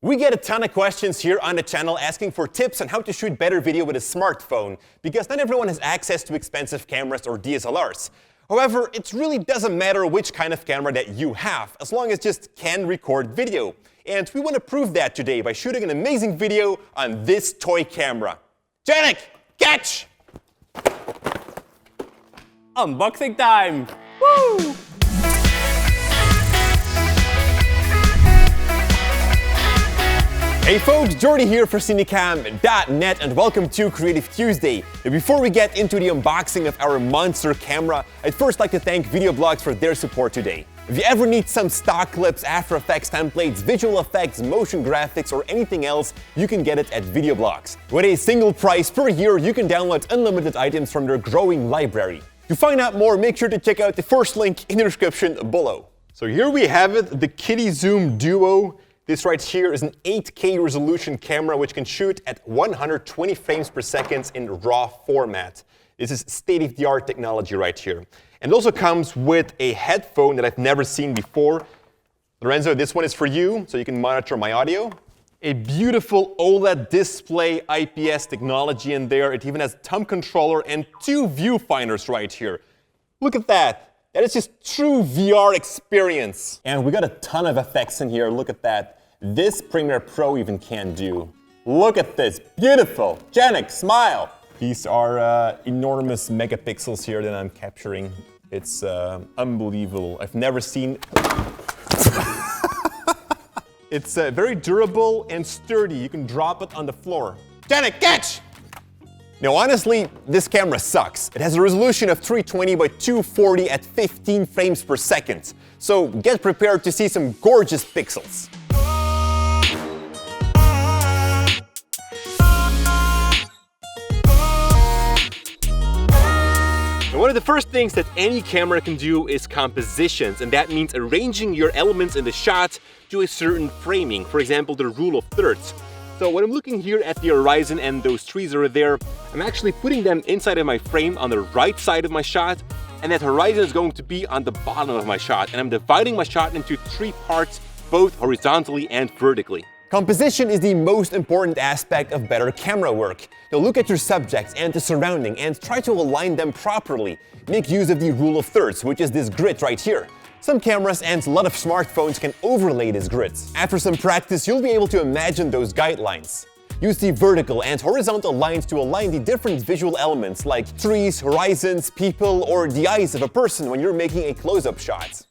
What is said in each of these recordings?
We get a ton of questions here on the channel asking for tips on how to shoot better video with a smartphone, because not everyone has access to expensive cameras or DSLRs. However, it really doesn't matter which kind of camera that you have, as long as it just can record video. And we want to prove that today by shooting an amazing video on this toy camera. Janik, catch! Unboxing time! Woo! Hey folks, Jordy here for Cinecom.net and welcome to Creative Tuesday. And before we get into the unboxing of our monster camera, I'd first like to thank Storyblocks for their support today. If you ever need some stock clips, After Effects templates, visual effects, motion graphics, or anything else, you can get it at Storyblocks. With a single price per year, you can download unlimited items from their growing library. To find out more, make sure to check out the first link in the description below. So here we have it, the Kitty Zoom Duo. This right here is an 8K resolution camera which can shoot at 120 frames per second in RAW format. This is state-of-the-art technology right here. And it also comes with a headphone that I've never seen before. Lorenzo, this one is for you, so you can monitor my audio. A beautiful OLED display, IPS technology in there. It even has a thumb controller and 2 viewfinders right here. Look at that. That is just true VR experience. And we got a ton of effects in here. Look at that. This Premiere Pro even can do. Look at this. Beautiful. Janik, smile. These are enormous megapixels here that I'm capturing. It's unbelievable. I've never seen... It's very durable and sturdy. You can drop it on the floor. Janik, catch! Now honestly, this camera sucks. It has a resolution of 320 by 240 at 15 frames per second. So get prepared to see some gorgeous pixels. Now, one of the first things that any camera can do is compositions, and that means arranging your elements in the shot to a certain framing. For example, the rule of thirds. So when I'm looking here at the horizon and those trees are there, I'm actually putting them inside of my frame on the right side of my shot, and that horizon is going to be on the bottom of my shot. And I'm dividing my shot into 3 parts, both horizontally and vertically. Composition is the most important aspect of better camera work. Now look at your subjects and the surrounding and try to align them properly. Make use of the rule of thirds, which is this grid right here. Some cameras and a lot of smartphones can overlay these grids. After some practice, you'll be able to imagine those guidelines. Use the vertical and horizontal lines to align the different visual elements like trees, horizons, people, or the eyes of a person when you're making a close-up shot.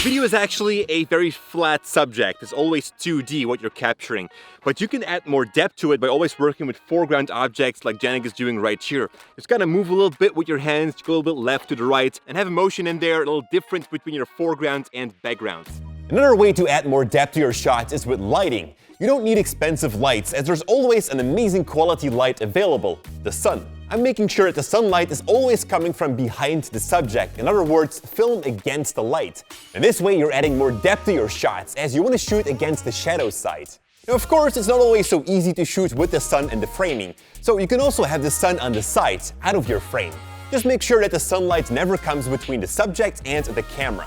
Video is actually a very flat subject. It's always 2D what you're capturing. But you can add more depth to it by always working with foreground objects like Janik is doing right here. Just gotta move a little bit with your hands, go a little bit left to the right, and have a motion in there, a little difference between your foregrounds and backgrounds. Another way to add more depth to your shots is with lighting. You don't need expensive lights, as there's always an amazing quality light available, the sun. I'm making sure that the sunlight is always coming from behind the subject. In other words, film against the light. And this way you're adding more depth to your shots, as you want to shoot against the shadow side. Now, of course, it's not always so easy to shoot with the sun in the framing, so you can also have the sun on the side, out of your frame. Just make sure that the sunlight never comes between the subject and the camera.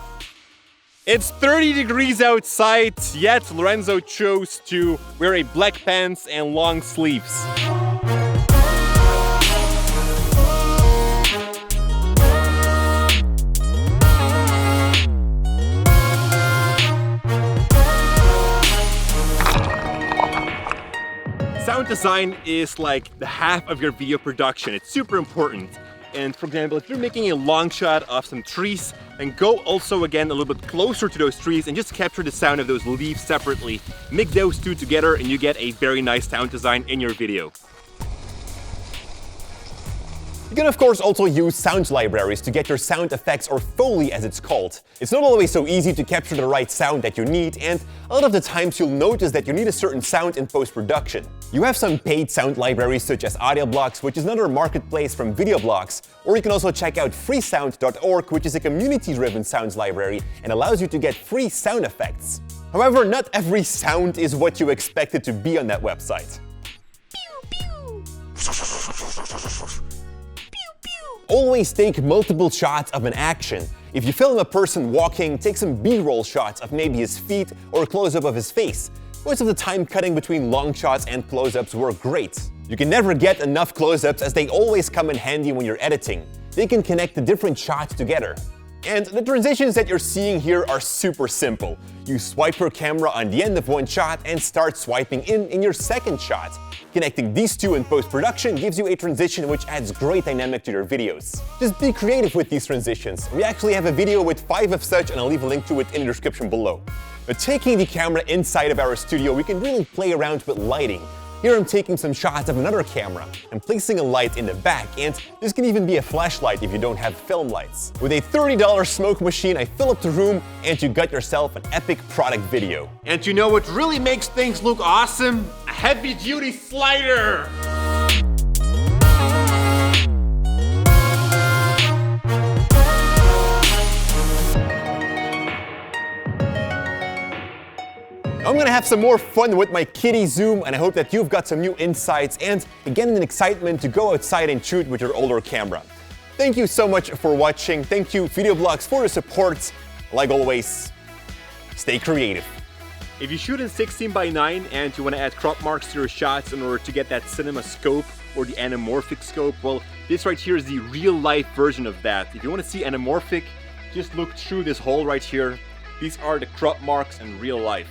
It's 30 degrees outside, yet Lorenzo chose to wear a black pants and long sleeves. Sound design is like the half of your video production. It's super important. And for example, if you're making a long shot of some trees, then go also again a little bit closer to those trees and just capture the sound of those leaves separately. Mix those two together and you get a very nice sound design in your video. You can of course also use sound libraries to get your sound effects, or Foley as it's called. It's not always so easy to capture the right sound that you need, and a lot of the times you'll notice that you need a certain sound in post-production. You have some paid sound libraries such as Storyblocks, which is another marketplace from Storyblocks, or you can also check out freesound.org, which is a community-driven sounds library and allows you to get free sound effects. However, not every sound is what you expect it to be on that website. Always take multiple shots of an action. If you film a person walking, take some B-roll shots of maybe his feet or a close-up of his face. Most of the time, cutting between long shots and close-ups work great. You can never get enough close-ups as they always come in handy when you're editing. They can connect the different shots together. And the transitions that you're seeing here are super simple. You swipe your camera on the end of one shot and start swiping in your second shot. Connecting these two in post-production gives you a transition which adds great dynamic to your videos. Just be creative with these transitions. We actually have a video with 5 of such, and I'll leave a link to it in the description below. But taking the camera inside of our studio, we can really play around with lighting. Here I'm taking some shots of another camera and placing a light in the back, and this can even be a flashlight if you don't have film lights. With a $30 smoke machine, I fill up the room and you got yourself an epic product video. And you know what really makes things look awesome? A heavy-duty slider! I'm gonna have some more fun with my kitty zoom, and I hope that you've got some new insights and again an excitement to go outside and shoot with your older camera. Thank you so much for watching. Thank you Videoblocks for the support. Like always, stay creative. If you shoot in 16:9 and you want to add crop marks to your shots in order to get that cinema scope or the anamorphic scope, well, this right here is the real-life version of that. If you want to see anamorphic, just look through this hole right here. These are the crop marks in real life.